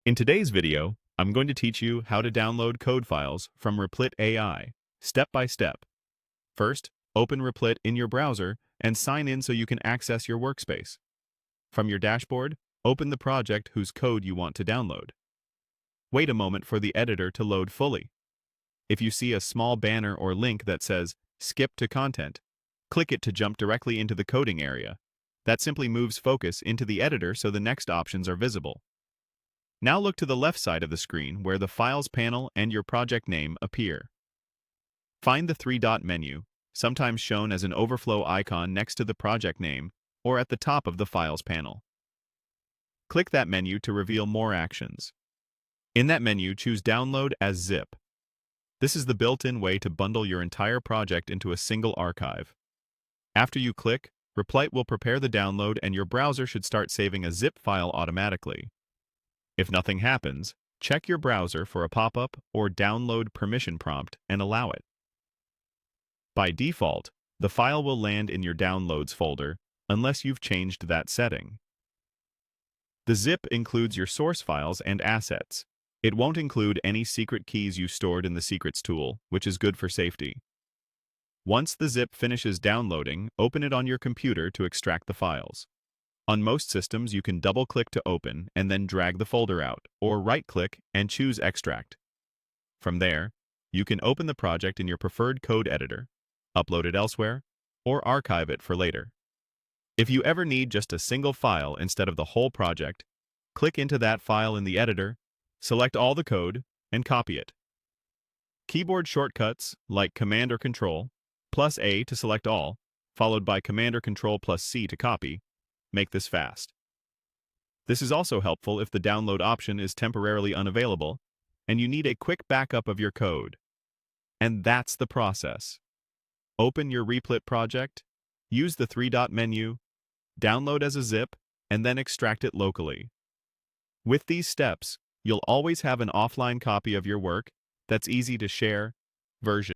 In today's video, I'm going to teach you how to download code files from Replit AI, step by step. First, open Replit in your browser and sign in so you can access your workspace. From your dashboard, open the project whose code you want to download. Wait a moment for the editor to load fully. If you see a small banner or link that says Skip to Content, click it to jump directly into the coding area. That simply moves focus into the editor so the next options are visible. Now look to the left side of the screen where the Files panel and your project name appear. Find the three-dot menu, sometimes shown as an overflow icon next to the project name or at the top of the Files panel. Click that menu to reveal more actions. In that menu, choose Download as zip. This is the built-in way to bundle your entire project into a single archive. After you click, Replit will prepare the download and your browser should start saving a zip file automatically. If nothing happens, check your browser for a pop-up or download permission prompt and allow it. By default, the file will land in your Downloads folder unless you've changed that setting. The zip includes your source files and assets. It won't include any secret keys you stored in the Secrets tool, which is good for safety. Once the zip finishes downloading, open it on your computer to extract the files. On most systems, you can double-click to open and then drag the folder out, or right-click and choose Extract. From there, you can open the project in your preferred code editor, upload it elsewhere, or archive it for later. If you ever need just a single file instead of the whole project, click into that file in the editor, select all the code, and copy it. Keyboard shortcuts like Command or Control, plus A to select all, followed by Command or Control plus C to copy, make this fast. This is also helpful if the download option is temporarily unavailable and you need a quick backup of your code. And that's the process. Open your Replit project, use the three-dot menu, download as a zip, and then extract it locally. With these steps, you'll always have an offline copy of your work that's easy to share, version,